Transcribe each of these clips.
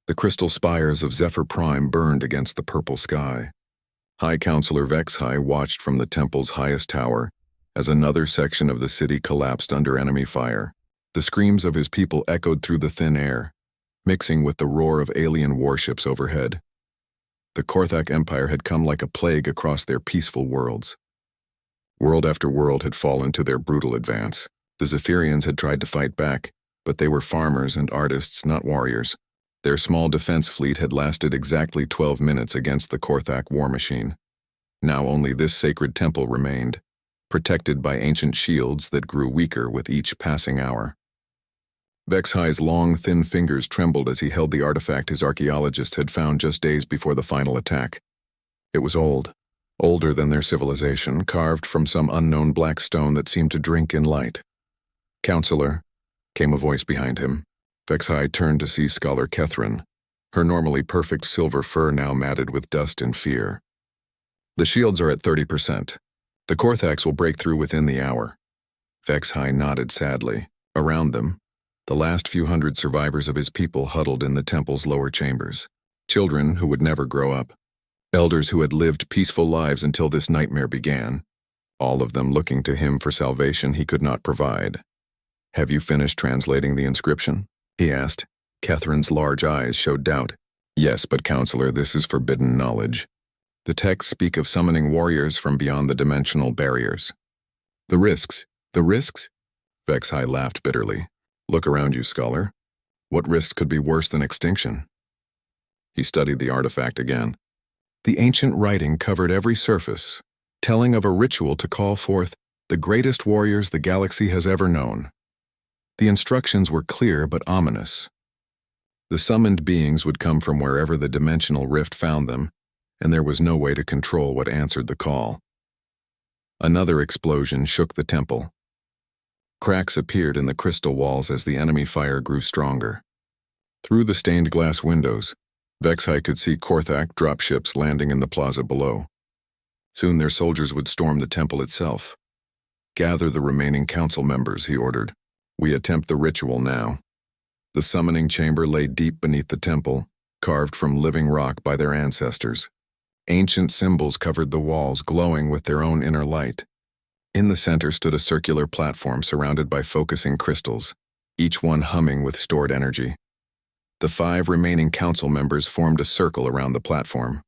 The crystal spires of Zephyr Prime burned against the purple sky. High Counselor Vexhai watched from the temple's highest tower as another section of the city collapsed under enemy fire. The screams of his people echoed through the thin air, mixing with the roar of alien warships overhead. The Korthak Empire had come like a plague across their peaceful worlds. World after world had fallen to their brutal advance. The Zephyrians had tried to fight back, but they were farmers and artists, not warriors. Their small defense fleet had lasted exactly 12 minutes against the Korthak war machine. Now only this sacred temple remained, protected by ancient shields that grew weaker with each passing hour. Vexhai's long, thin fingers trembled as he held the artifact his archaeologists had found just days before the final attack. It was old, older than their civilization, carved from some unknown black stone that seemed to drink in light. "Counselor," came a voice behind him. Vexhai turned to see Scholar Kethryn, her normally perfect silver fur now matted with dust and fear. "The shields are at 30%. The Korthaks will break through within the hour." Vexhai nodded sadly. Around them, the last few hundred survivors of his people huddled in the temple's lower chambers. Children who would never grow up. Elders who had lived peaceful lives until this nightmare began. All of them looking to him for salvation he could not provide. "Have you finished translating the inscription?" he asked. Kethryn's large eyes showed doubt. "Yes, but Counselor, this is forbidden knowledge. The texts speak of summoning warriors from beyond the dimensional barriers." "The risks? The risks?" Vexhai laughed bitterly. "Look around you, Scholar. What risks could be worse than extinction?" He studied the artifact again. The ancient writing covered every surface, telling of a ritual to call forth the greatest warriors the galaxy has ever known. The instructions were clear but ominous. The summoned beings would come from wherever the dimensional rift found them, and there was no way to control what answered the call. Another explosion shook the temple. Cracks appeared in the crystal walls as the enemy fire grew stronger. Through the stained glass windows, Vexhai could see Korthak dropships landing in the plaza below. Soon their soldiers would storm the temple itself. "Gather the remaining council members," he ordered. "We attempt the ritual now." The summoning chamber lay deep beneath the temple, carved from living rock by their ancestors. Ancient symbols covered the walls, glowing with their own inner light. In the center stood a circular platform surrounded by focusing crystals, each one humming with stored energy. The 5 remaining council members formed a circle around the platform.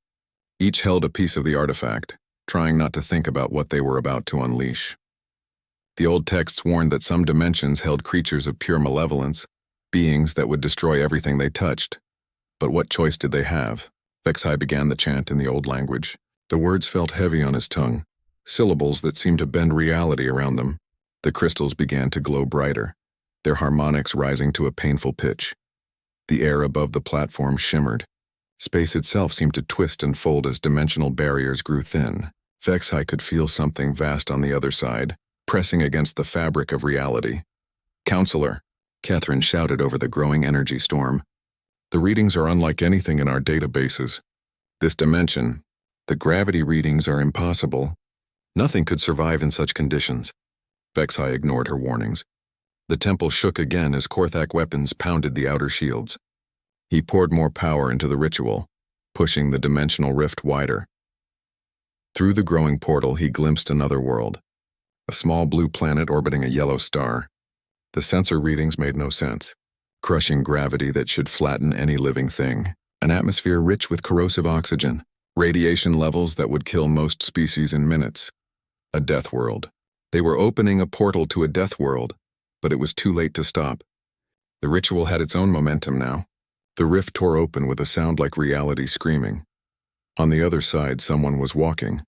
Each held a piece of the artifact, trying not to think about what they were about to unleash. The old texts warned that some dimensions held creatures of pure malevolence, beings that would destroy everything they touched. But what choice did they have? Vexhai began the chant in the old language. The words felt heavy on his tongue, syllables that seemed to bend reality around them. The crystals began to glow brighter, their harmonics rising to a painful pitch. The air above the platform shimmered. Space itself seemed to twist and fold as dimensional barriers grew thin. Vexhai could feel something vast on the other side, pressing against the fabric of reality. "Counselor," Kethryn shouted over the growing energy storm. "The readings are unlike anything in our databases. This dimension, the gravity readings are impossible. Nothing could survive in such conditions." Vexhai ignored her warnings. The temple shook again as Korthak weapons pounded the outer shields. He poured more power into the ritual, pushing the dimensional rift wider. Through the growing portal he glimpsed another world. A small blue planet orbiting a yellow star. The sensor readings made no sense. Crushing gravity that should flatten any living thing. An atmosphere rich with corrosive oxygen. Radiation levels that would kill most species in minutes. A death world. They were opening a portal to a death world, but it was too late to stop. The ritual had its own momentum now. The rift tore open with a sound like reality screaming. On the other side, someone was walking.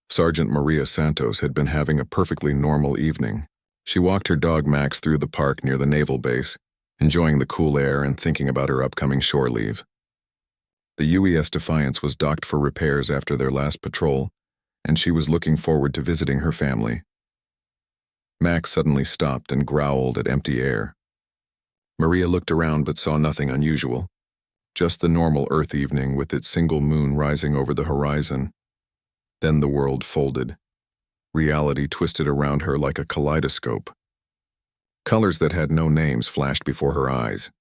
Sergeant Maria Santos had been having a perfectly normal evening. She walked her dog Max through the park near the naval base, enjoying the cool air and thinking about her upcoming shore leave. The UES Defiance was docked for repairs after their last patrol, and she was looking forward to visiting her family. Max suddenly stopped and growled at empty air. Maria looked around but saw nothing unusual. Just the normal Earth evening with its single moon rising over the horizon. Then the world folded. Reality twisted around her like a kaleidoscope. Colors that had no names flashed before her eyes.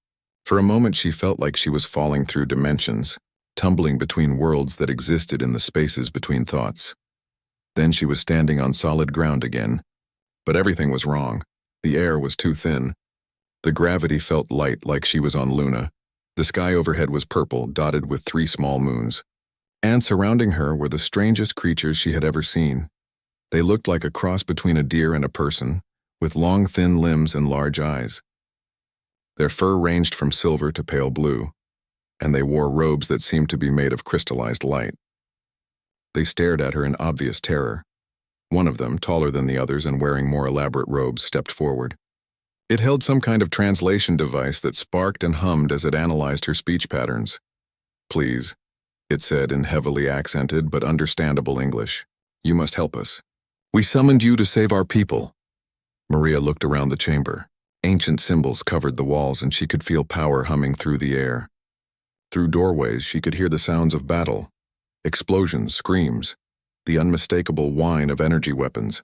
For a moment she felt like she was falling through dimensions, tumbling between worlds that existed in the spaces between thoughts. Then she was standing on solid ground again. But everything was wrong. The air was too thin. The gravity felt light like she was on Luna. The sky overhead was purple, dotted with 3 small moons. And surrounding her were the strangest creatures she had ever seen. They looked like a cross between a deer and a person, with long thin limbs and large eyes. Their fur ranged from silver to pale blue, and they wore robes that seemed to be made of crystallized light. They stared at her in obvious terror. One of them, taller than the others and wearing more elaborate robes, stepped forward. It held some kind of translation device that sparked and hummed as it analyzed her speech patterns. "Please," it said in heavily accented but understandable English. "You must help us. We summoned you to save our people." Maria looked around the chamber. Ancient symbols covered the walls and she could feel power humming through the air. Through doorways she could hear the sounds of battle. Explosions, screams, the unmistakable whine of energy weapons.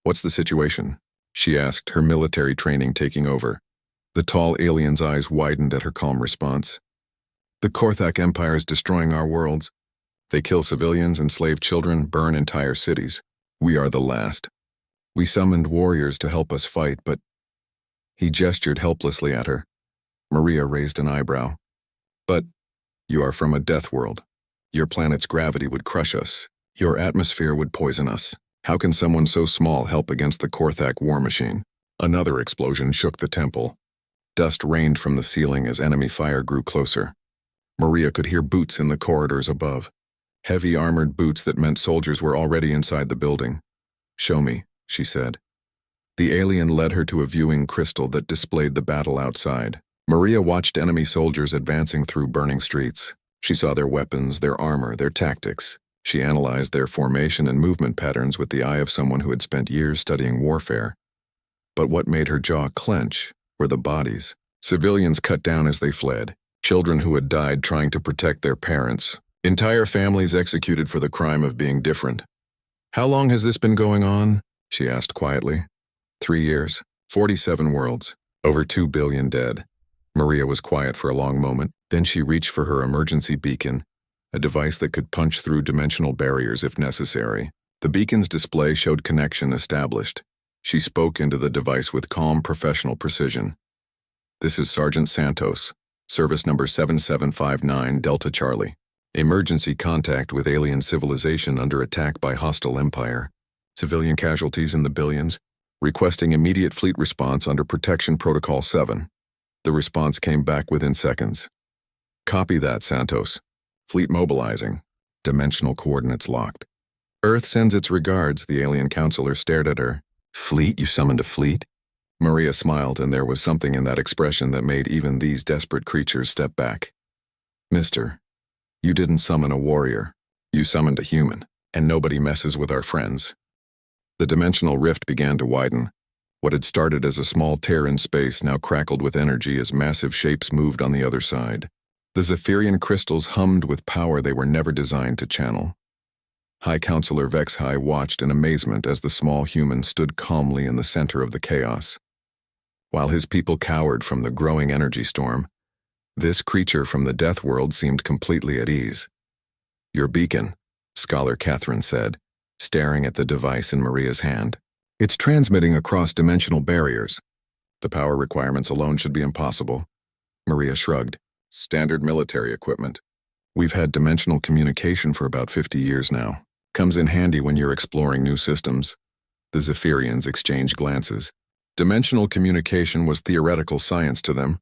"What's the situation?" she asked, her military training taking over. The tall alien's eyes widened at her calm response. "The Korthak Empire is destroying our worlds. They kill civilians, enslave children, burn entire cities. We are the last. We summoned warriors to help us fight, but—" He gestured helplessly at her. Maria raised an eyebrow. "But you are from a death world. Your planet's gravity would crush us. Your atmosphere would poison us. How can someone so small help against the Korthak war machine?" Another explosion shook the temple. Dust rained from the ceiling as enemy fire grew closer. Maria could hear boots in the corridors above. Heavy armored boots that meant soldiers were already inside the building. "Show me," she said. The alien led her to a viewing crystal that displayed the battle outside. Maria watched enemy soldiers advancing through burning streets. She saw their weapons, their armor, their tactics. She analyzed their formation and movement patterns with the eye of someone who had spent years studying warfare. But what made her jaw clench were the bodies. Civilians cut down as they fled. Children who had died trying to protect their parents. Entire families executed for the crime of being different. "How long has this been going on?" she asked quietly. 3 years, 47 worlds, over 2 billion dead. Maria was quiet for a long moment, then she reached for her emergency beacon, a device that could punch through dimensional barriers if necessary. The beacon's display showed connection established. She spoke into the device with calm professional precision. "This is Sergeant Santos, service number 7759 Delta Charlie. Emergency contact with alien civilization under attack by hostile empire. Civilian casualties in the billions. Requesting immediate fleet response under Protection Protocol 7. The response came back within seconds. "Copy that, Santos. Fleet mobilizing. Dimensional coordinates locked." "Earth sends its regards," the alien counselor stared at her. "Fleet? You summoned a fleet?" Maria smiled, and there was something in that expression that made even these desperate creatures step back. "Mister, you didn't summon a warrior. You summoned a human, and nobody messes with our friends." The dimensional rift began to widen. What had started as a small tear in space now crackled with energy as massive shapes moved on the other side. The Zephyrian crystals hummed with power they were never designed to channel. High Counselor Vexhai watched in amazement as the small human stood calmly in the center of the chaos. While his people cowered from the growing energy storm, this creature from the death world seemed completely at ease. "Your beacon," Scholar Catherine said, staring at the device in Maria's hand. "It's transmitting across dimensional barriers. The power requirements alone should be impossible." Maria shrugged. "Standard military equipment. We've had dimensional communication for about 50 years now. Comes in handy when you're exploring new systems." The Zephyrians exchanged glances. Dimensional communication was theoretical science to them,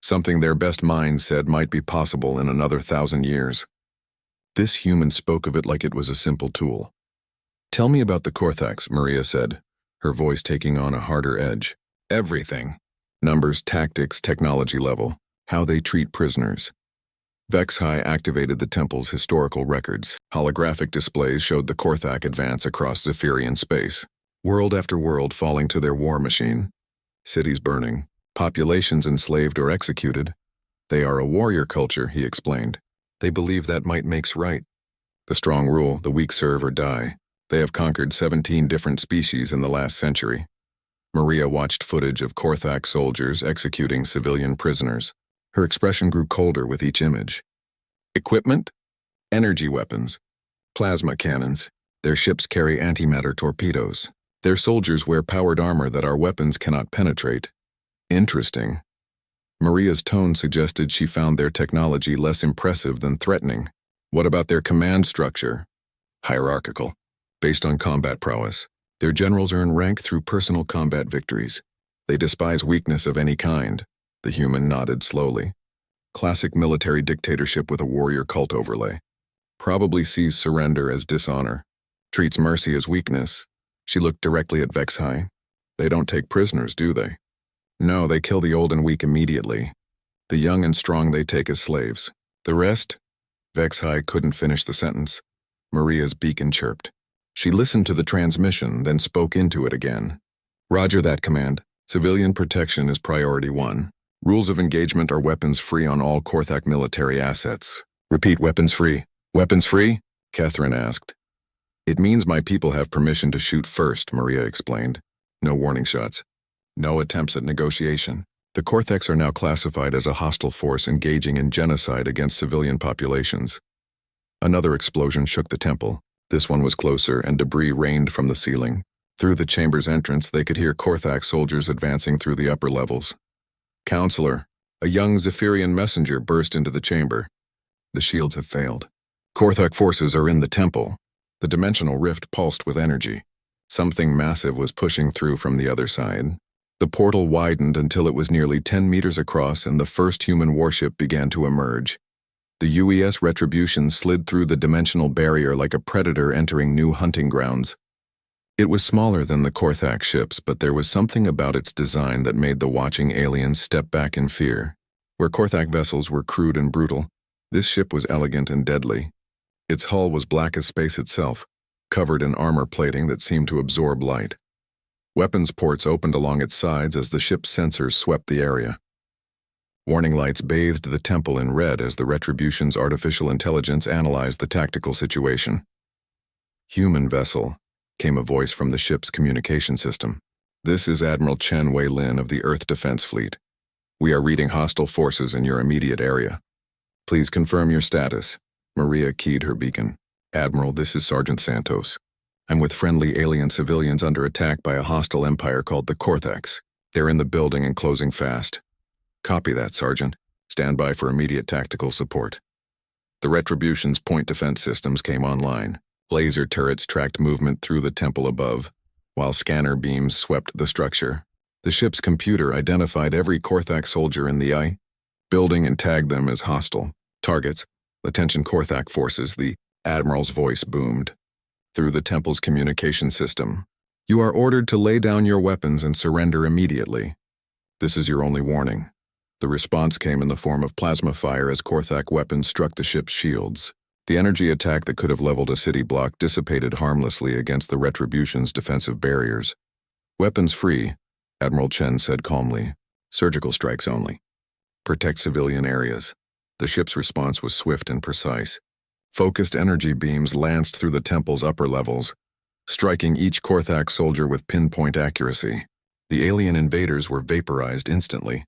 something their best minds said might be possible in another 1,000 years. This human spoke of it like it was a simple tool. "Tell me about the Korthaks," Maria said, her voice taking on a harder edge. "Everything. Numbers, tactics, technology level. How they treat prisoners." Vexhai activated the temple's historical records. Holographic displays showed the Korthak advance across Zephyrian space. World after world falling to their war machine. Cities burning. Populations enslaved or executed. "They are a warrior culture," he explained. "They believe that might makes right. The strong rule, the weak serve or die. They have conquered 17 different species in the last century." Maria watched footage of Korthak soldiers executing civilian prisoners. Her expression grew colder with each image. Equipment? Energy weapons. Plasma cannons. Their ships carry antimatter torpedoes. Their soldiers wear powered armor that our weapons cannot penetrate. Interesting. Maria's tone suggested she found their technology less impressive than threatening. What about their command structure? Hierarchical. Based on combat prowess. Their generals earn rank through personal combat victories. They despise weakness of any kind. The human nodded slowly. Classic military dictatorship with a warrior cult overlay. Probably sees surrender as dishonor. Treats mercy as weakness. She looked directly at Vexhai. They don't take prisoners, do they? No, they kill the old and weak immediately. The young and strong they take as slaves. The rest? Vexhai couldn't finish the sentence. Maria's beacon chirped. She listened to the transmission, then spoke into it again. Roger that, Command. Civilian protection is priority 1. Rules of engagement are weapons free on all Korthak military assets. Repeat, weapons free. Weapons free? Catherine asked. It means my people have permission to shoot first, Maria explained. No warning shots. No attempts at negotiation. The Korthaks are now classified as a hostile force engaging in genocide against civilian populations. Another explosion shook the temple. This one was closer, and debris rained from the ceiling. Through the chamber's entrance, they could hear Korthak soldiers advancing through the upper levels. Counselor, a young Zephyrian messenger burst into the chamber. The shields have failed. Korthak forces are in the temple. The dimensional rift pulsed with energy. Something massive was pushing through from the other side. The portal widened until it was nearly 10 meters across, and the first human warship began to emerge. The UES Retribution slid through the dimensional barrier like a predator entering new hunting grounds. It was smaller than the Korthak ships, but there was something about its design that made the watching aliens step back in fear. Where Korthak vessels were crude and brutal, this ship was elegant and deadly. Its hull was black as space itself, covered in armor plating that seemed to absorb light. Weapons ports opened along its sides as the ship's sensors swept the area. Warning lights bathed the temple in red as the Retribution's artificial intelligence analyzed the tactical situation. Human vessel, came a voice from the ship's communication system. This is Admiral Chen Wei-Lin of the Earth Defense Fleet. We are reading hostile forces in your immediate area. Please confirm your status. Maria keyed her beacon. Admiral, this is Sergeant Santos. I'm with friendly alien civilians under attack by a hostile empire called the Korthaks. They're in the building and closing fast. Copy that, Sergeant. Stand by for immediate tactical support. The Retribution's point defense systems came online. Laser turrets tracked movement through the temple above, while scanner beams swept the structure. The ship's computer identified every Korthak soldier in the building and tagged them as hostile targets. Attention Korthak forces, the Admiral's voice boomed. Through the temple's communication system, you are ordered to lay down your weapons and surrender immediately. This is your only warning. The response came in the form of plasma fire as Korthak weapons struck the ship's shields. The energy attack that could have leveled a city block dissipated harmlessly against the Retribution's defensive barriers. Weapons free, Admiral Chen said calmly. Surgical strikes only. Protect civilian areas. The ship's response was swift and precise. Focused energy beams lanced through the temple's upper levels, striking each Korthak soldier with pinpoint accuracy. The alien invaders were vaporized instantly,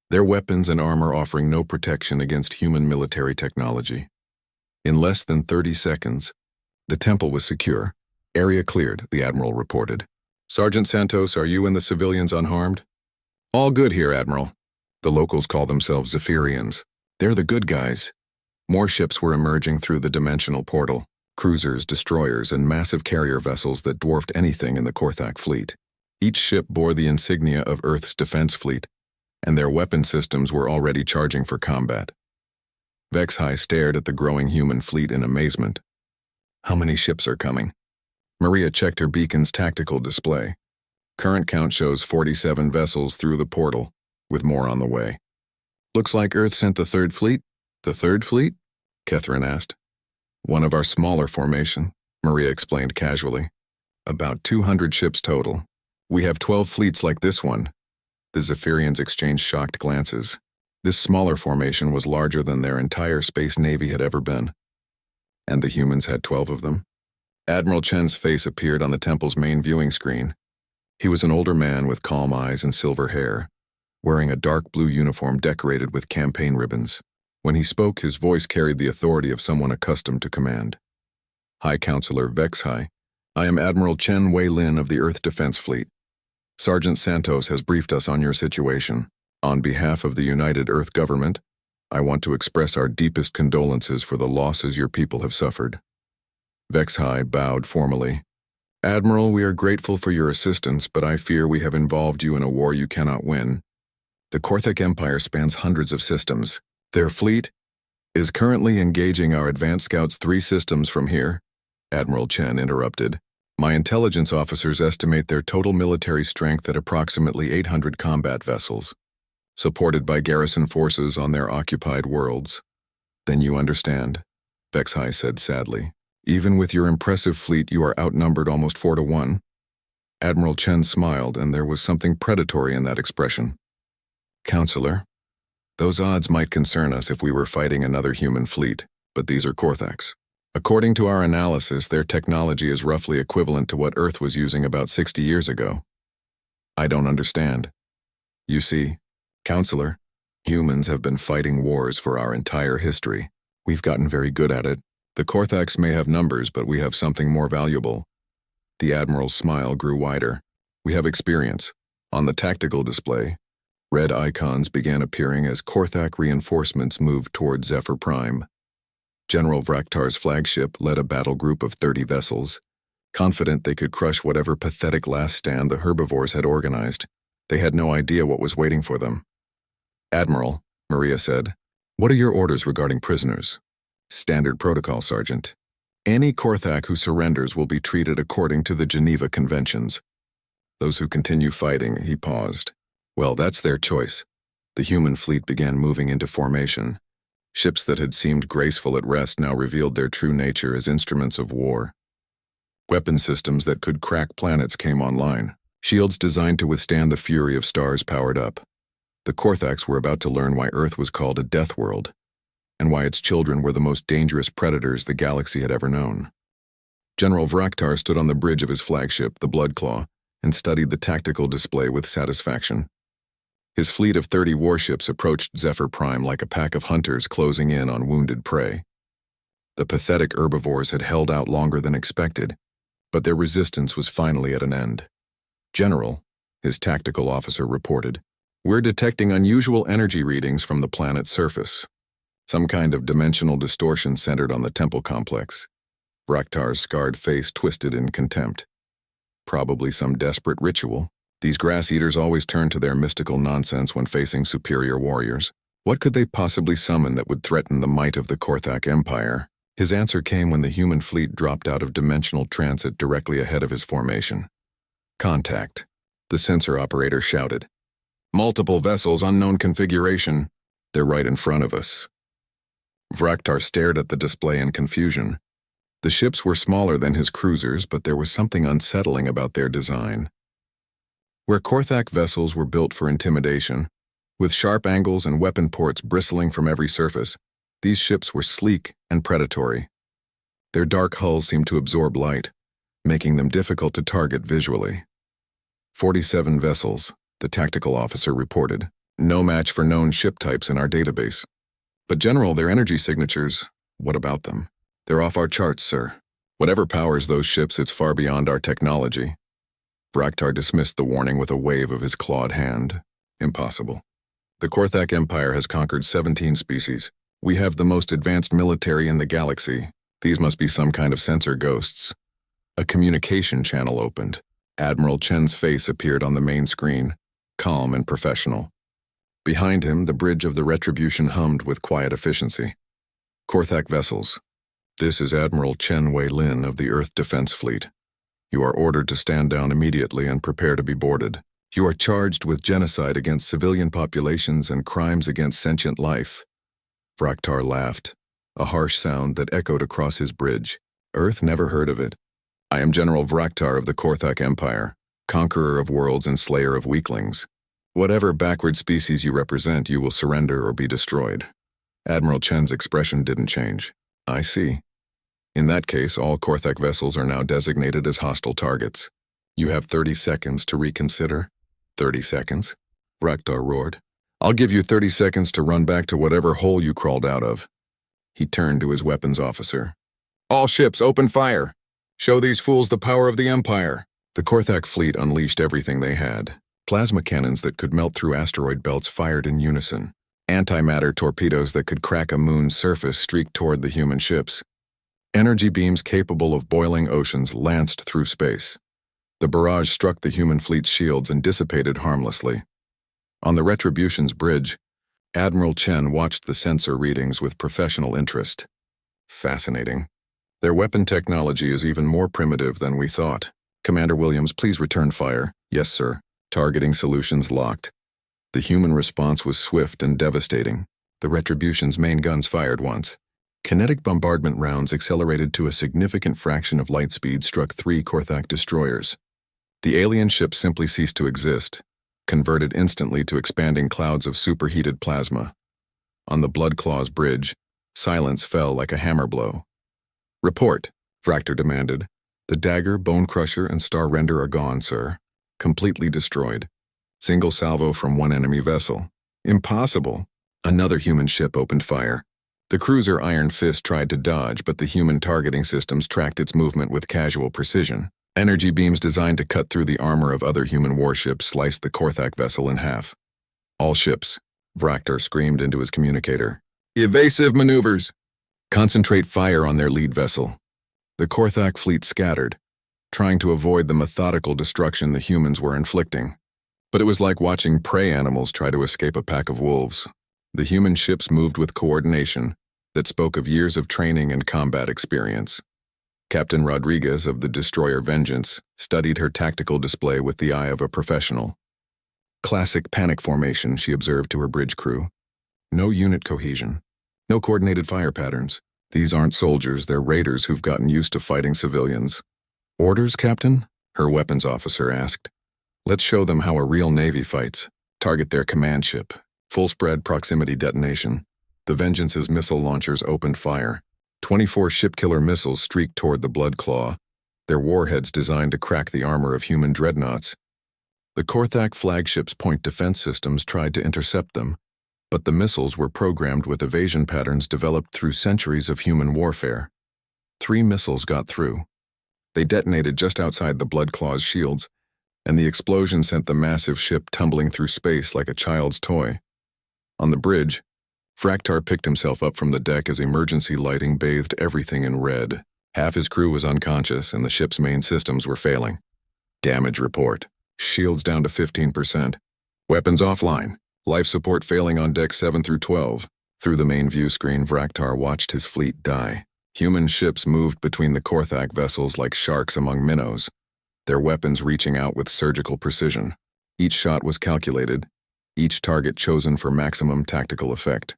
their weapons and armor offering no protection against human military technology. In less than 30 seconds, the temple was secure. Area cleared, the Admiral reported. Sergeant Santos, are you and the civilians unharmed? All good here, Admiral. The locals call themselves Zephyrians. They're the good guys. More ships were emerging through the dimensional portal, cruisers, destroyers, and massive carrier vessels that dwarfed anything in the Korthak fleet. Each ship bore the insignia of Earth's defense fleet, and their weapon systems were already charging for combat. Vexhai stared at the growing human fleet in amazement. How many ships are coming? Maria checked her beacon's tactical display. Current count shows 47 vessels through the portal, with more on the way. Looks like Earth sent the third fleet? The third fleet? Catherine asked. One of our smaller formation, Maria explained casually. About 200 ships total. We have 12 fleets like this one. The Zephyrians exchanged shocked glances. This smaller formation was larger than their entire space navy had ever been. And the humans had 12 of them? Admiral Chen's face appeared on the temple's main viewing screen. He was an older man with calm eyes and silver hair, wearing a dark blue uniform decorated with campaign ribbons. When he spoke, his voice carried the authority of someone accustomed to command. High Counselor Vexhi, I am Admiral Chen Wei-Lin of the Earth Defense Fleet. Sergeant Santos has briefed us on your situation. On behalf of the United Earth Government, I want to express our deepest condolences for the losses your people have suffered. Vexhi bowed formally. Admiral, we are grateful for your assistance, but I fear we have involved you in a war you cannot win. The Korthak Empire spans hundreds of systems. Their fleet is currently engaging our advanced scouts 3 systems from here, Admiral Chen interrupted. My intelligence officers estimate their total military strength at approximately 800 combat vessels, supported by garrison forces on their occupied worlds. Then you understand, Vexhi said sadly. Even with your impressive fleet, you are outnumbered almost 4 to 1. Admiral Chen smiled, and there was something predatory in that expression. Counselor, those odds might concern us if we were fighting another human fleet, but these are Korthaks. According to our analysis, their technology is roughly equivalent to what Earth was using about 60 years ago. I don't understand. You see, Counselor, humans have been fighting wars for our entire history. We've gotten very good at it. The Korthaks may have numbers, but we have something more valuable. The Admiral's smile grew wider. We have experience. On the tactical display, red icons began appearing as Korthak reinforcements moved toward Zephyr Prime. General Vraktar's flagship led a battle group of 30 vessels. Confident they could crush whatever pathetic last stand the herbivores had organized, they had no idea what was waiting for them. Admiral, Maria said, what are your orders regarding prisoners? Standard protocol, Sergeant. Any Korthak who surrenders will be treated according to the Geneva Conventions. Those who continue fighting, he paused. Well, that's their choice. The human fleet began moving into formation. Ships that had seemed graceful at rest now revealed their true nature as instruments of war. Weapon systems that could crack planets came online. Shields designed to withstand the fury of stars powered up. The Korthaks were about to learn why Earth was called a death world, and why its children were the most dangerous predators the galaxy had ever known. General Vraktar stood on the bridge of his flagship, the Bloodclaw, and studied the tactical display with satisfaction. His fleet of 30 warships approached Zephyr Prime like a pack of hunters closing in on wounded prey. The pathetic herbivores had held out longer than expected, but their resistance was finally at an end. General, his tactical officer reported, we're detecting unusual energy readings from the planet's surface. Some kind of dimensional distortion centered on the temple complex. Vraktar's scarred face twisted in contempt. Probably some desperate ritual. These grass-eaters always turn to their mystical nonsense when facing superior warriors. What could they possibly summon that would threaten the might of the Korthak Empire? His answer came when the human fleet dropped out of dimensional transit directly ahead of his formation. Contact, the sensor operator shouted. Multiple vessels, unknown configuration. They're right in front of us. Vraktar stared at the display in confusion. The ships were smaller than his cruisers, but there was something unsettling about their design. Where Korthak vessels were built for intimidation, with sharp angles and weapon ports bristling from every surface, these ships were sleek and predatory. Their dark hulls seemed to absorb light, making them difficult to target visually. 47 vessels, the tactical officer reported. No match for known ship types in our database. But General, their energy signatures, what about them? They're off our charts, sir. Whatever powers those ships, it's far beyond our technology. Vraktar dismissed the warning with a wave of his clawed hand. Impossible. The Korthak Empire has conquered 17 species. We have the most advanced military in the galaxy. These must be some kind of sensor ghosts. A communication channel opened. Admiral Chen's face appeared on the main screen, calm and professional. Behind him, the bridge of the Retribution hummed with quiet efficiency. Korthak vessels. This is Admiral Chen Wei-Lin of the Earth Defense Fleet. You are ordered to stand down immediately and prepare to be boarded. You are charged with genocide against civilian populations and crimes against sentient life. Vraktar laughed, a harsh sound that echoed across his bridge. Earth never heard of it. I am General Vraktar of the Korthak Empire, conqueror of worlds and slayer of weaklings. Whatever backward species you represent, you will surrender or be destroyed. Admiral Chen's expression didn't change. I see. In that case, all Korthak vessels are now designated as hostile targets. You have 30 seconds to reconsider. 30 seconds? Vraktar roared. "I'll give you 30 seconds to run back to whatever hole you crawled out of." He turned to his weapons officer. "All ships, open fire! Show these fools the power of the Empire!" The Korthak fleet unleashed everything they had. Plasma cannons that could melt through asteroid belts fired in unison. Antimatter torpedoes that could crack a moon's surface streaked toward the human ships. Energy beams capable of boiling oceans lanced through space. The barrage struck the human fleet's shields and dissipated harmlessly. On the Retribution's bridge, Admiral Chen watched the sensor readings with professional interest. Fascinating. Their weapon technology is even more primitive than we thought. Commander Williams, please return fire. Yes, sir. Targeting solutions locked. The human response was swift and devastating. The Retribution's main guns fired once. Kinetic bombardment rounds accelerated to a significant fraction of light speed struck 3 Korthak destroyers. The alien ship simply ceased to exist, converted instantly to expanding clouds of superheated plasma. On the Bloodclaw's bridge, silence fell like a hammer blow. "Report," Vraktar demanded. "The Dagger, Bone Crusher, and Star Render are gone, sir. Completely destroyed. Single salvo from one enemy vessel." "Impossible." Another human ship opened fire. The cruiser Iron Fist tried to dodge, but the human targeting systems tracked its movement with casual precision. Energy beams designed to cut through the armor of other human warships sliced the Korthak vessel in half. "All ships," Vraktar screamed into his communicator. "Evasive maneuvers! Concentrate fire on their lead vessel." The Korthak fleet scattered, trying to avoid the methodical destruction the humans were inflicting. But it was like watching prey animals try to escape a pack of wolves. The human ships moved with coordination that spoke of years of training and combat experience. Captain Rodriguez of the destroyer Vengeance studied her tactical display with the eye of a professional. "Classic panic formation," she observed to her bridge crew. "No unit cohesion. No coordinated fire patterns. These aren't soldiers, they're raiders who've gotten used to fighting civilians." "Orders, Captain?" her weapons officer asked. "Let's show them how a real Navy fights. Target their command ship. Full spread proximity detonation." The Vengeance's missile launchers opened fire. 24 ship-killer missiles streaked toward the Bloodclaw, their warheads designed to crack the armor of human dreadnoughts. The Korthak flagship's point defense systems tried to intercept them, but the missiles were programmed with evasion patterns developed through centuries of human warfare. 3 missiles got through. They detonated just outside the Bloodclaw's shields, and the explosion sent the massive ship tumbling through space like a child's toy. On the bridge, Vraktar picked himself up from the deck as emergency lighting bathed everything in red. Half his crew was unconscious, and the ship's main systems were failing. "Damage report. Shields down to 15%. Weapons offline. Life support failing on decks 7 through 12. Through the main view screen, Vraktar watched his fleet die. Human ships moved between the Korthak vessels like sharks among minnows, their weapons reaching out with surgical precision. Each shot was calculated, each target chosen for maximum tactical effect.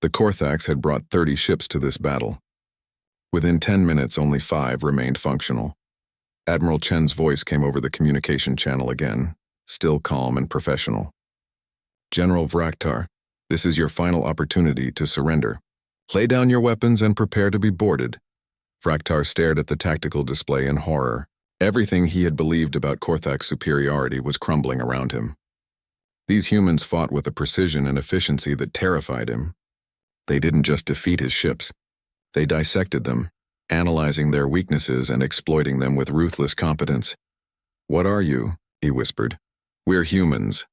The Korthaks had brought 30 ships to this battle. Within 10 minutes, only 5 remained functional. Admiral Chen's voice came over the communication channel again, still calm and professional. "General Vraktar, this is your final opportunity to surrender. Lay down your weapons and prepare to be boarded." Vraktar stared at the tactical display in horror. Everything he had believed about Korthak's superiority was crumbling around him. These humans fought with a precision and efficiency that terrified him. They didn't just defeat his ships. They dissected them, analyzing their weaknesses and exploiting them with ruthless competence. "What are you?" he whispered. "We're humans,"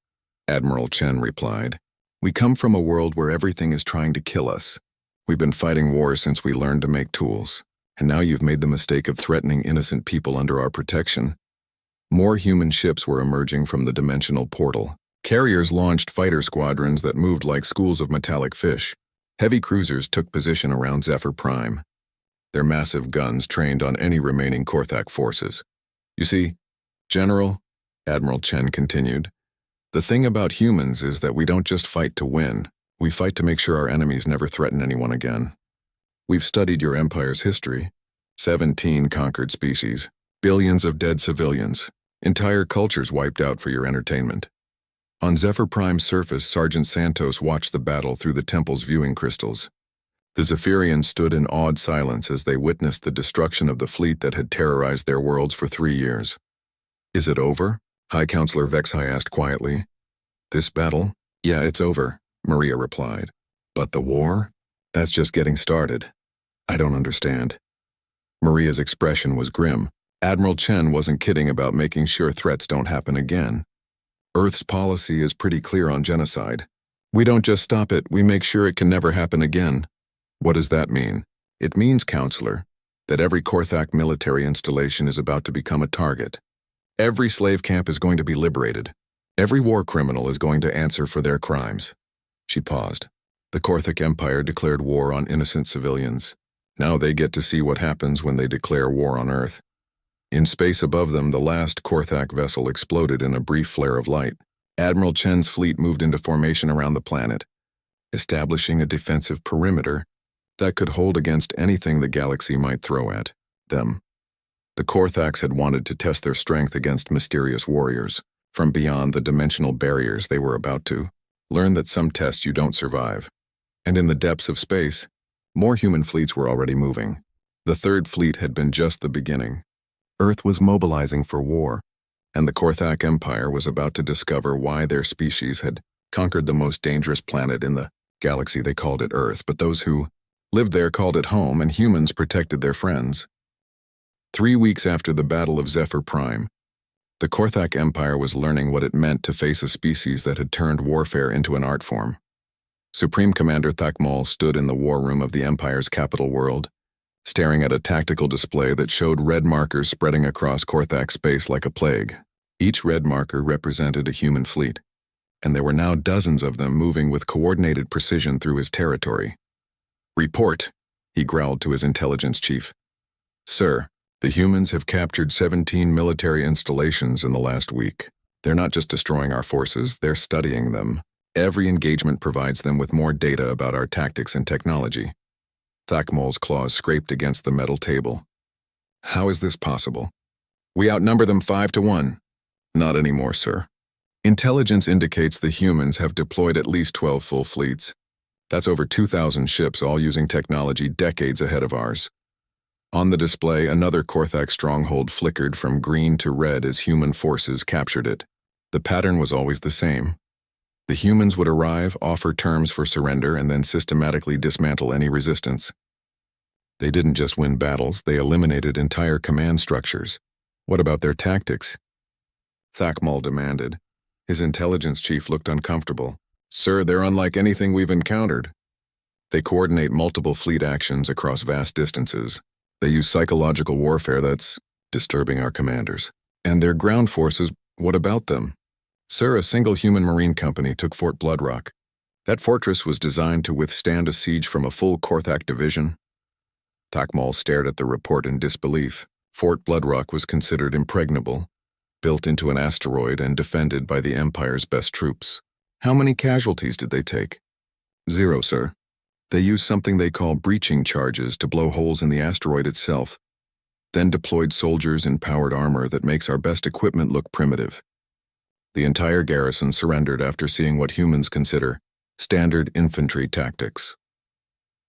Admiral Chen replied. "We come from a world where everything is trying to kill us. We've been fighting wars since we learned to make tools, and now you've made the mistake of threatening innocent people under our protection." More human ships were emerging from the dimensional portal. Carriers launched fighter squadrons that moved like schools of metallic fish. Heavy cruisers took position around Zephyr Prime, their massive guns trained on any remaining Korthak forces. "You see, General," Admiral Chen continued, "the thing about humans is that we don't just fight to win. We fight to make sure our enemies never threaten anyone again. We've studied your empire's history. 17 conquered species, billions of dead civilians, entire cultures wiped out for your entertainment." On Zephyr Prime's surface, Sergeant Santos watched the battle through the temple's viewing crystals. The Zephyrians stood in awed silence as they witnessed the destruction of the fleet that had terrorized their worlds for 3 years. "Is it over?" High Counselor Vexhai asked quietly. This battle? Yeah, it's over, Maria replied. But the war? That's just getting started. I don't understand. Maria's expression was grim. Admiral Chen wasn't kidding about making sure threats don't happen again. Earth's policy is pretty clear on genocide. We don't just stop it, we make sure it can never happen again. What does that mean? It means, Counselor, that every Korthak military installation is about to become a target. Every slave camp is going to be liberated. Every war criminal is going to answer for their crimes. She paused. The Korthak Empire declared war on innocent civilians. Now they get to see what happens when they declare war on Earth. In space above them, the last Korthak vessel exploded in a brief flare of light. Admiral Chen's fleet moved into formation around the planet, establishing a defensive perimeter that could hold against anything the galaxy might throw at them. The Korthaks had wanted to test their strength against mysterious warriors. From beyond the dimensional barriers they were about to learn that some tests you don't survive. And in the depths of space, more human fleets were already moving. The Third Fleet had been just the beginning. Earth was mobilizing for war, and the Korthak Empire was about to discover why their species had conquered the most dangerous planet in the galaxy. They called it Earth, but those who lived there called it home, and humans protected their friends. 3 weeks after the Battle of Zephyr Prime, the Korthak Empire was learning what it meant to face a species that had turned warfare into an art form. Supreme Commander Thakmol stood in the war room of the Empire's capital world, staring at a tactical display that showed red markers spreading across Korthak space like a plague. Each red marker represented a human fleet, and there were now dozens of them moving with coordinated precision through his territory. "Report," he growled to his intelligence chief. "Sir, the humans have captured 17 military installations in the last week. They're not just destroying our forces, they're studying them. Every engagement provides them with more data about our tactics and technology." Thakmol's claws scraped against the metal table. "How is this possible? We outnumber them 5-1. Not anymore, sir. Intelligence indicates the humans have deployed at least 12 full fleets. That's over 2,000 ships, all using technology decades ahead of ours." On the display, another Korthak stronghold flickered from green to red as human forces captured it. The pattern was always the same. The humans would arrive, offer terms for surrender, and then systematically dismantle any resistance. They didn't just win battles, they eliminated entire command structures. What about their tactics? Thakmol demanded. His intelligence chief looked uncomfortable. "Sir, they're unlike anything we've encountered. They coordinate multiple fleet actions across vast distances. They use psychological warfare that's disturbing our commanders. And their ground forces, what about them? Sir, a single human marine company took Fort Bloodrock. That fortress was designed to withstand a siege from a full Korthak division." Thakmol stared at the report in disbelief. Fort Bloodrock was considered impregnable, built into an asteroid and defended by the Empire's best troops. How many casualties did they take? 0, sir. They used something they call breaching charges to blow holes in the asteroid itself, then deployed soldiers in powered armor that makes our best equipment look primitive. The entire garrison surrendered after seeing what humans consider standard infantry tactics.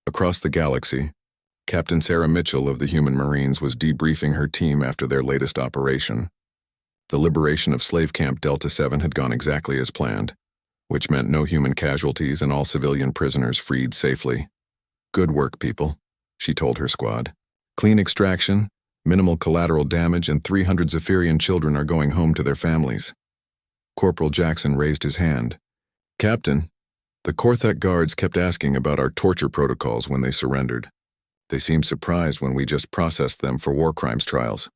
Across the galaxy, Captain Sarah Mitchell of the Human Marines was debriefing her team after their latest operation. The liberation of Slave Camp Delta 7 had gone exactly as planned, which meant no human casualties and all civilian prisoners freed safely. "Good work, people," she told her squad. "Clean extraction, minimal collateral damage, and 300 Zephyrian children are going home to their families." Corporal Jackson raised his hand. "Captain, the Korthak guards kept asking about our torture protocols when they surrendered. They seemed surprised when we just processed them for war crimes trials."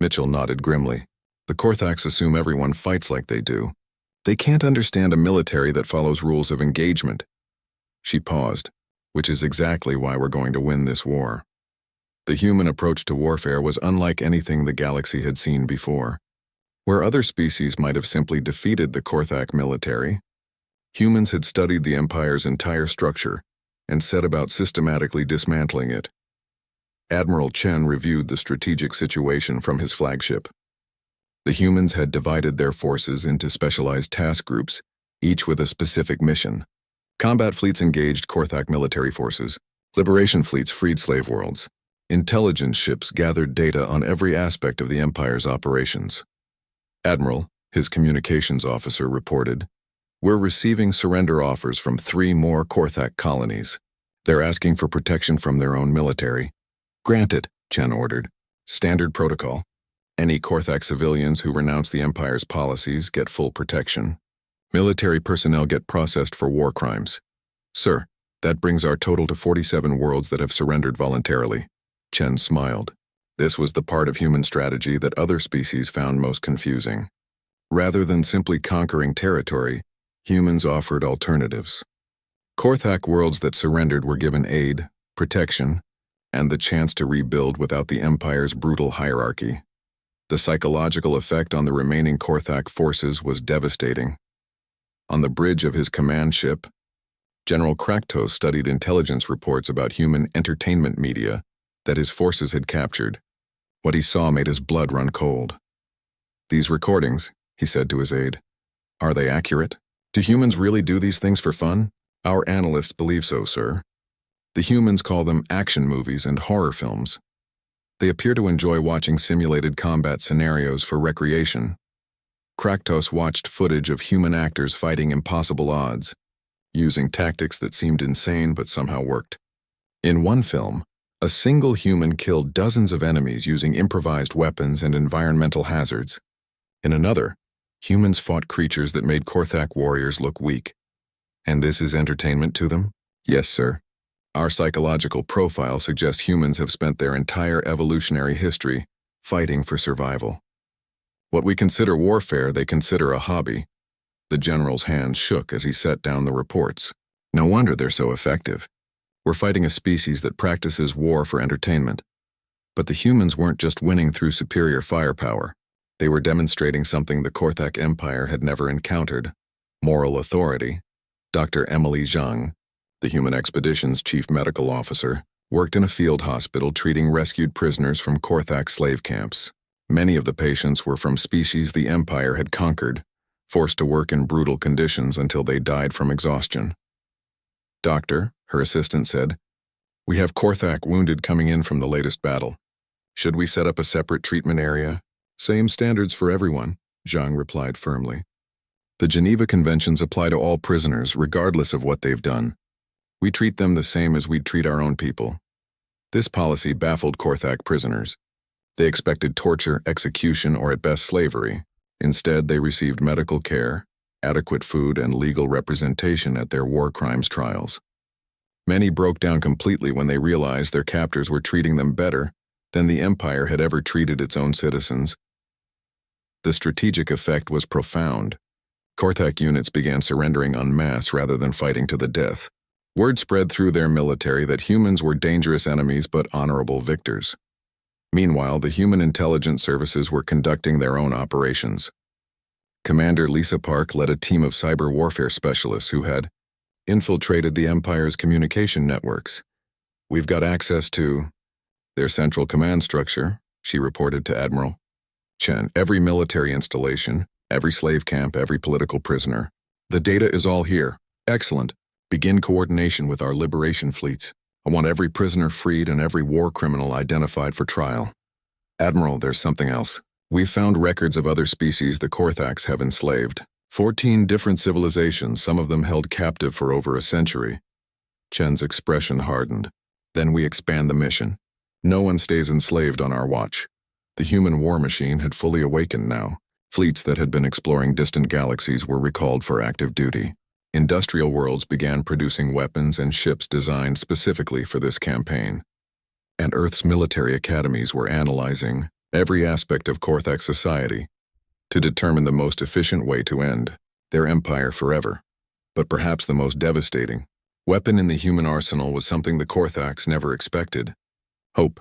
Mitchell nodded grimly. "The Korthaks assume everyone fights like they do. They can't understand a military that follows rules of engagement." She paused, "Which is exactly why we're going to win this war." The human approach to warfare was unlike anything the galaxy had seen before. Where other species might have simply defeated the Korthak military, humans had studied the Empire's entire structure and set about systematically dismantling it. Admiral Chen reviewed the strategic situation from his flagship. The humans had divided their forces into specialized task groups, each with a specific mission. Combat fleets engaged Korthak military forces. Liberation fleets freed slave worlds. Intelligence ships gathered data on every aspect of the Empire's operations. Admiral, his communications officer, reported, We're receiving surrender offers from 3 more Korthak colonies. They're asking for protection from their own military. Granted, Chen ordered. Standard protocol. Any Korthak civilians who renounce the Empire's policies get full protection. Military personnel get processed for war crimes. Sir, that brings our total to 47 worlds that have surrendered voluntarily. Chen smiled. This was the part of human strategy that other species found most confusing. Rather than simply conquering territory, humans offered alternatives. Korthak worlds that surrendered were given aid, protection, and the chance to rebuild without the Empire's brutal hierarchy. The psychological effect on the remaining Korthak forces was devastating. On the bridge of his command ship, General Kraktos studied intelligence reports about human entertainment media that his forces had captured. What he saw made his blood run cold. "These recordings," he said to his aide, "are they accurate? Do humans really do these things for fun?" "Our analysts believe so, sir. The humans call them action movies and horror films. They appear to enjoy watching simulated combat scenarios for recreation." Kraktos watched footage of human actors fighting impossible odds, using tactics that seemed insane but somehow worked. In one film, a single human killed dozens of enemies using improvised weapons and environmental hazards. In another, humans fought creatures that made Korthak warriors look weak. And this is entertainment to them? Yes, sir. Our psychological profile suggests humans have spent their entire evolutionary history fighting for survival. What we consider warfare, they consider a hobby. The general's hands shook as he set down the reports. No wonder they're so effective. We're fighting a species that practices war for entertainment. But the humans weren't just winning through superior firepower. They were demonstrating something the Korthak Empire had never encountered: moral authority. Dr. Emily Zhang, the Human Expedition's chief medical officer, worked in a field hospital treating rescued prisoners from Korthak slave camps. Many of the patients were from species the Empire had conquered, forced to work in brutal conditions until they died from exhaustion. "Doctor," her assistant said, "we have Korthak wounded coming in from the latest battle. Should we set up a separate treatment area?" "Same standards for everyone," Zhang replied firmly. "The Geneva Conventions apply to all prisoners, regardless of what they've done. We treat them the same as we'd treat our own people." This policy baffled Korthak prisoners. They expected torture, execution, or at best slavery. Instead, they received medical care, adequate food, and legal representation at their war crimes trials. Many broke down completely when they realized their captors were treating them better than the Empire had ever treated its own citizens. The strategic effect was profound. Korthak units began surrendering en masse rather than fighting to the death. Word spread through their military that humans were dangerous enemies but honorable victors. Meanwhile, the human intelligence services were conducting their own operations. Commander Lisa Park led a team of cyber warfare specialists who had infiltrated the Empire's communication networks. "We've got access to their central command structure," she reported to Admiral Chen. "Every military installation, every slave camp, every political prisoner. The data is all here. Excellent. Begin coordination with our liberation fleets. I want every prisoner freed and every war criminal identified for trial." "Admiral, there's something else. We've found records of other species the Korthaks have enslaved. 14 different civilizations, some of them held captive for over a century." Chen's expression hardened. "Then we expand the mission. No one stays enslaved on our watch." The human war machine had fully awakened now. Fleets that had been exploring distant galaxies were recalled for active duty. Industrial worlds began producing weapons and ships designed specifically for this campaign. And Earth's military academies were analyzing every aspect of Korthak society to determine the most efficient way to end their empire forever. But perhaps the most devastating weapon in the human arsenal was something the Korthaks never expected: hope.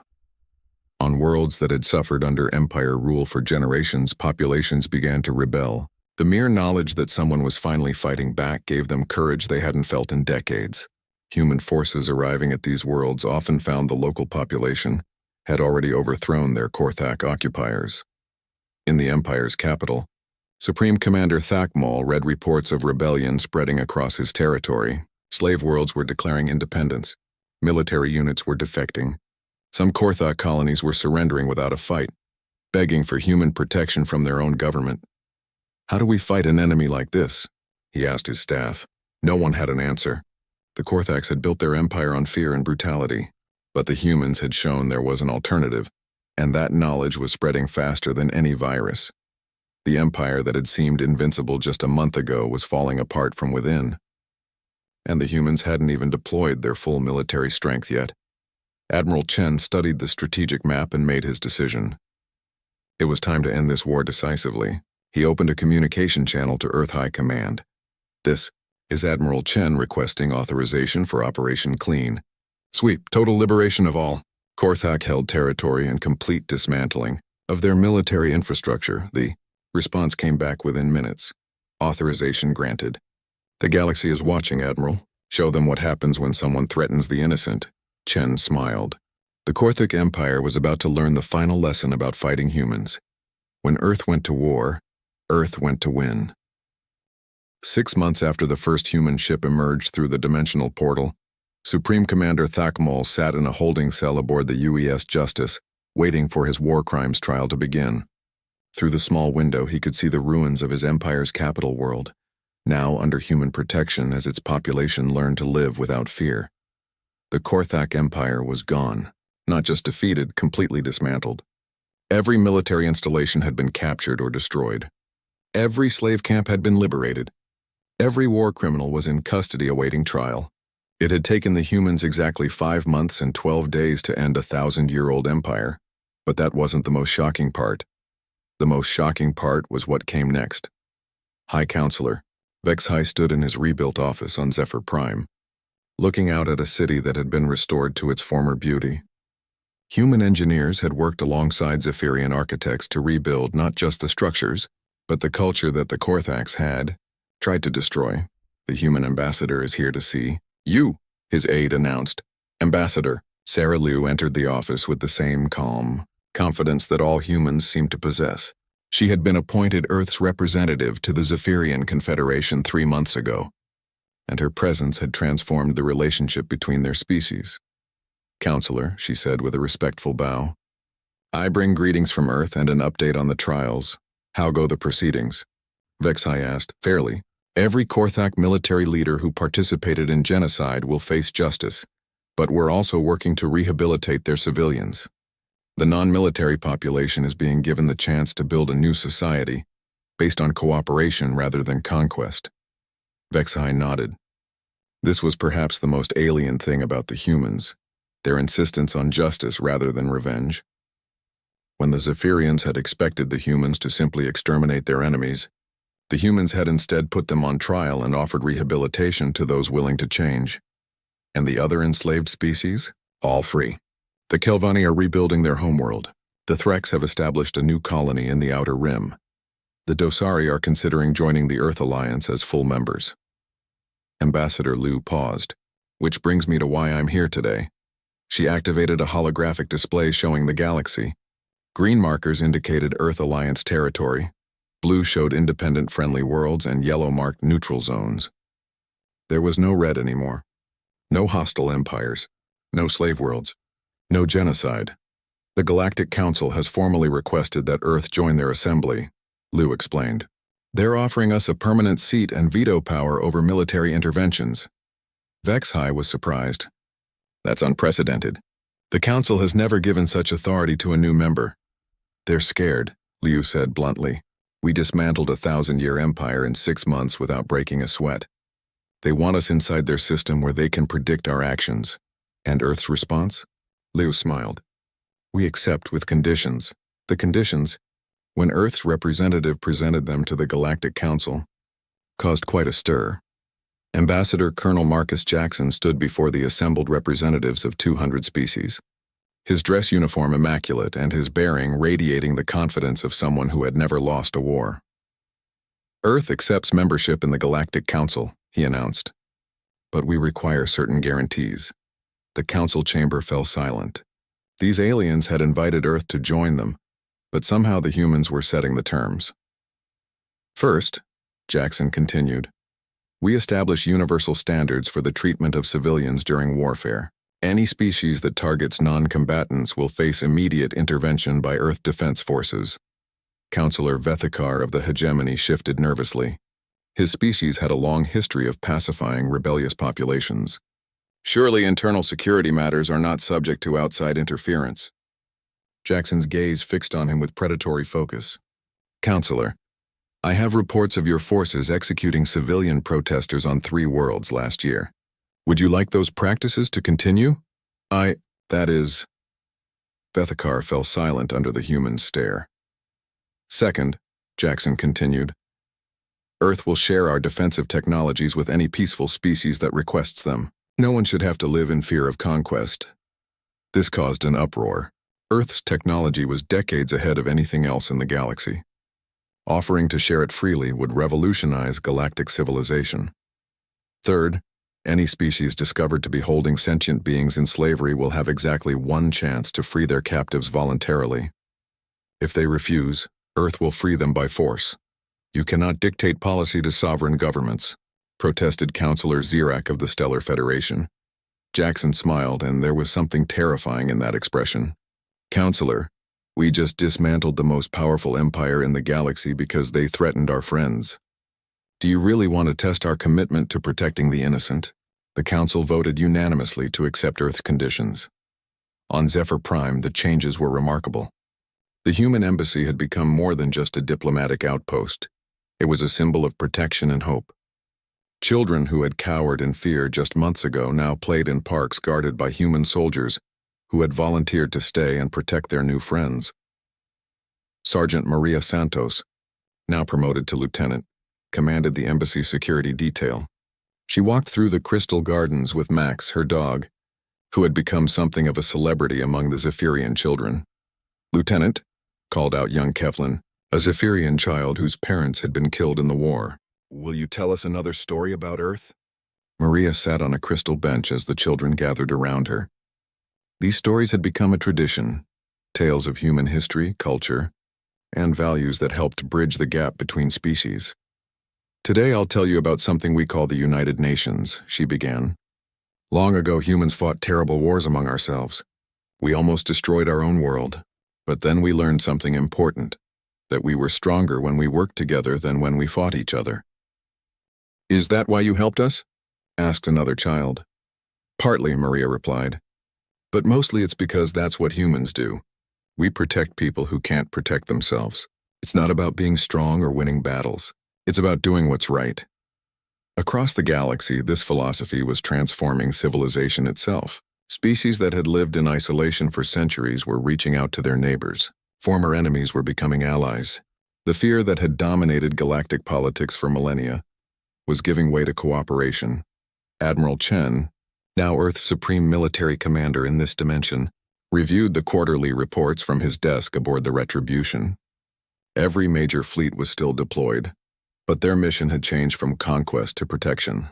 On worlds that had suffered under Empire rule for generations, populations began to rebel. The mere knowledge that someone was finally fighting back gave them courage they hadn't felt in decades. Human forces arriving at these worlds often found the local population had already overthrown their Korthak occupiers. In the Empire's capital, Supreme Commander Thakmal read reports of rebellion spreading across his territory. Slave worlds were declaring independence. Military units were defecting. Some Korthak colonies were surrendering without a fight, begging for human protection from their own government. How do we fight an enemy like this? he asked his staff. No one had an answer. The Korthax had built their empire on fear and brutality, but the humans had shown there was an alternative, and that knowledge was spreading faster than any virus. The empire that had seemed invincible just a month ago was falling apart from within. And the humans hadn't even deployed their full military strength yet. Admiral Chen studied the strategic map and made his decision. It was time to end this war decisively. He opened a communication channel to Earth High Command. This is Admiral Chen requesting authorization for Operation Clean. Sweep, total liberation of all Korthak-held territory and complete dismantling of their military infrastructure. The response came back within minutes. Authorization granted. The galaxy is watching, Admiral. Show them what happens when someone threatens the innocent. Chen smiled. The Korthak Empire was about to learn the final lesson about fighting humans. When Earth went to war, Earth went to win. 6 months after the first human ship emerged through the dimensional portal, Supreme Commander Thakmol sat in a holding cell aboard the UES Justice, waiting for his war crimes trial to begin. Through the small window, he could see the ruins of his empire's capital world, now under human protection as its population learned to live without fear. The Korthak Empire was gone, not just defeated, completely dismantled. Every military installation had been captured or destroyed. Every slave camp had been liberated. Every war criminal was in custody awaiting trial. It had taken the humans exactly 5 months and 12 days to end a 1,000-year-old empire, but that wasn't the most shocking part. The most shocking part was what came next. High Counselor Vexhai stood in his rebuilt office on Zephyr Prime, looking out at a city that had been restored to its former beauty. Human engineers had worked alongside Zephyrian architects to rebuild not just the structures, but the culture that the Korthax had tried to destroy. The human ambassador is here to see you, his aide announced. Ambassador Sarah Liu entered the office with the same calm confidence that all humans seemed to possess. She had been appointed Earth's representative to the Zephyrian Confederation 3 months ago, and her presence had transformed the relationship between their species. Counselor, she said with a respectful bow, I bring greetings from Earth and an update on the trials. How go the proceedings? Vexhai asked, fairly. Every Korthak military leader who participated in genocide will face justice, but we're also working to rehabilitate their civilians. The non-military population is being given the chance to build a new society, based on cooperation rather than conquest. Vexhai nodded. This was perhaps the most alien thing about the humans, their insistence on justice rather than revenge. When the Zephyrians had expected the humans to simply exterminate their enemies, the humans had instead put them on trial and offered rehabilitation to those willing to change. And the other enslaved species? All free. The Kelvani are rebuilding their homeworld. The Threks have established a new colony in the Outer Rim. The Dosari are considering joining the Earth Alliance as full members. Ambassador Liu paused. Which brings me to why I'm here today. She activated a holographic display showing the galaxy. Green markers indicated Earth Alliance territory. Blue showed independent friendly worlds and yellow marked neutral zones. There was no red anymore. No hostile empires. No slave worlds. No genocide. The Galactic Council has formally requested that Earth join their assembly, Liu explained. They're offering us a permanent seat and veto power over military interventions. Vexhai was surprised. That's unprecedented. The Council has never given such authority to a new member. They're scared, Liu said bluntly. We dismantled a 1,000-year empire in 6 months without breaking a sweat. They want us inside their system where they can predict our actions. And Earth's response? Liu smiled. We accept with conditions. The conditions, when Earth's representative presented them to the Galactic Council, caused quite a stir. Ambassador Colonel Marcus Jackson stood before the assembled representatives of 200 species. His dress uniform immaculate and his bearing radiating the confidence of someone who had never lost a war. Earth accepts membership in the Galactic Council, he announced. But we require certain guarantees. The council chamber fell silent. These aliens had invited Earth to join them, but somehow the humans were setting the terms. First, Jackson continued, we establish universal standards for the treatment of civilians during warfare. Any species that targets non-combatants will face immediate intervention by Earth Defense Forces. Counselor Vethikar of the Hegemony shifted nervously. His species had a long history of pacifying rebellious populations. Surely internal security matters are not subject to outside interference. Jackson's gaze fixed on him with predatory focus. Counselor, I have reports of your forces executing civilian protesters on 3 worlds last year. Would you like those practices to continue? That is... Bethakar fell silent under the human's stare. Second, Jackson continued, Earth will share our defensive technologies with any peaceful species that requests them. No one should have to live in fear of conquest. This caused an uproar. Earth's technology was decades ahead of anything else in the galaxy. Offering to share it freely would revolutionize galactic civilization. Third, any species discovered to be holding sentient beings in slavery will have exactly 1 chance to free their captives voluntarily. If they refuse, Earth will free them by force. You cannot dictate policy to sovereign governments, protested Counselor Zirak of the Stellar Federation. Jackson smiled, and there was something terrifying in that expression. Counselor, we just dismantled the most powerful empire in the galaxy because they threatened our friends. Do you really want to test our commitment to protecting the innocent? The Council voted unanimously to accept Earth's conditions. On Zephyr Prime, the changes were remarkable. The human embassy had become more than just a diplomatic outpost. It was a symbol of protection and hope. Children who had cowered in fear just months ago now played in parks guarded by human soldiers who had volunteered to stay and protect their new friends. Sergeant Maria Santos, now promoted to lieutenant, commanded the embassy security detail. She walked through the crystal gardens with Max, her dog, who had become something of a celebrity among the Zephyrian children. Lieutenant, called out young Kevlin, a Zephyrian child whose parents had been killed in the war. Will you tell us another story about Earth? Maria sat on a crystal bench as the children gathered around her. These stories had become a tradition, tales of human history, culture, and values that helped bridge the gap between species. Today I'll tell you about something we call the United Nations, she began. Long ago, humans fought terrible wars among ourselves. We almost destroyed our own world. But then we learned something important, that we were stronger when we worked together than when we fought each other. Is that why you helped us? Asked another child. Partly, Maria replied. But mostly it's because that's what humans do. We protect people who can't protect themselves. It's not about being strong or winning battles. It's about doing what's right. Across the galaxy, this philosophy was transforming civilization itself. Species that had lived in isolation for centuries were reaching out to their neighbors. Former enemies were becoming allies. The fear that had dominated galactic politics for millennia was giving way to cooperation. Admiral Chen, now Earth's supreme military commander in this dimension, reviewed the quarterly reports from his desk aboard the Retribution. Every major fleet was still deployed, but their mission had changed from conquest to protection.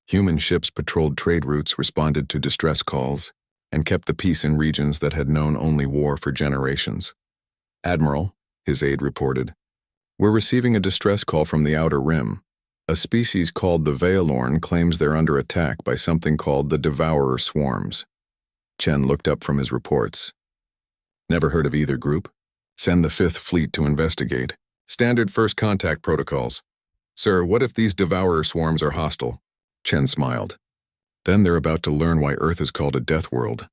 Human ships patrolled trade routes, responded to distress calls, and kept the peace in regions that had known only war for generations. Admiral, his aide reported, we're receiving a distress call from the Outer Rim. A species called the Veilorn claims they're under attack by something called the Devourer Swarms. Chen looked up from his reports. Never heard of either group? Send the 5th Fleet to investigate. Standard first contact protocols. Sir, what if these Devourer Swarms are hostile? Chen smiled. Then they're about to learn why Earth is called a death world.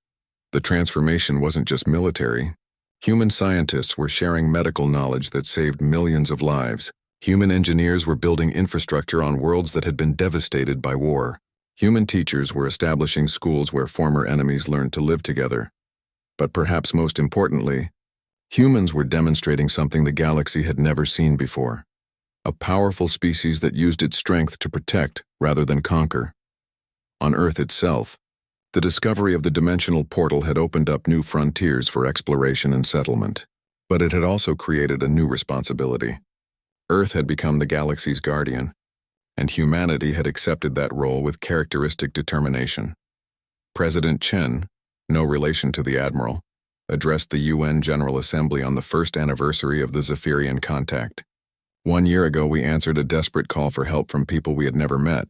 The transformation wasn't just military. Human scientists were sharing medical knowledge that saved millions of lives. Human engineers were building infrastructure on worlds that had been devastated by war. Human teachers were establishing schools where former enemies learned to live together. But perhaps most importantly, humans were demonstrating something the galaxy had never seen before. A powerful species that used its strength to protect rather than conquer. On Earth itself, the discovery of the dimensional portal had opened up new frontiers for exploration and settlement. But it had also created a new responsibility. Earth had become the galaxy's guardian, and humanity had accepted that role with characteristic determination. President Chen, no relation to the Admiral, addressed the UN General Assembly on the 1st anniversary of the Zephyrian contact. 1 year ago, we answered a desperate call for help from people we had never met.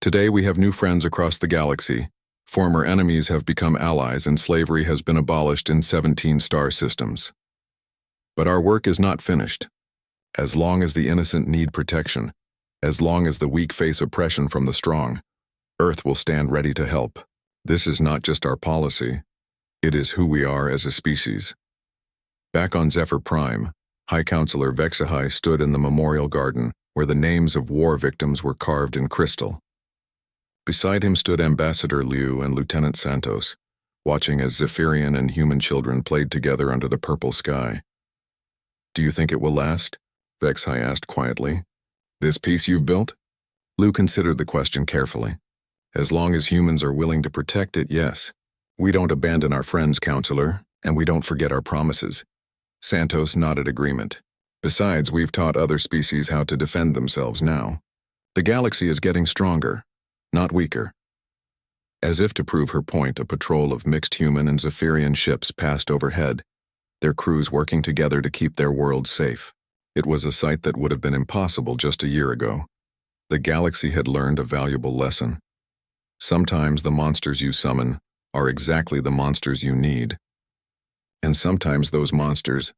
Today, we have new friends across the galaxy. Former enemies have become allies, and slavery has been abolished in 17 star systems. But our work is not finished. As long as the innocent need protection, As long as the weak face oppression from the strong, Earth will stand ready to help. This is not just our policy. It is who we are as a species. Back on Zephyr Prime, High Counselor Vexahai stood in the memorial garden where the names of war victims were carved in crystal. Beside him stood Ambassador Liu and Lieutenant Santos, watching as Zephyrian and human children played together under the purple sky. "Do you think it will last?" Vexahai asked quietly. "This peace you've built?" Liu considered the question carefully. "As long as humans are willing to protect it, yes. We don't abandon our friends, Counselor, and we don't forget our promises." Santos nodded agreement. "Besides, we've taught other species how to defend themselves now. The galaxy is getting stronger, not weaker." As if to prove her point, a patrol of mixed human and Zephyrian ships passed overhead, their crews working together to keep their world safe. It was a sight that would have been impossible just a year ago. The galaxy had learned a valuable lesson. Sometimes the monsters you summon are exactly the monsters you need. And sometimes those monsters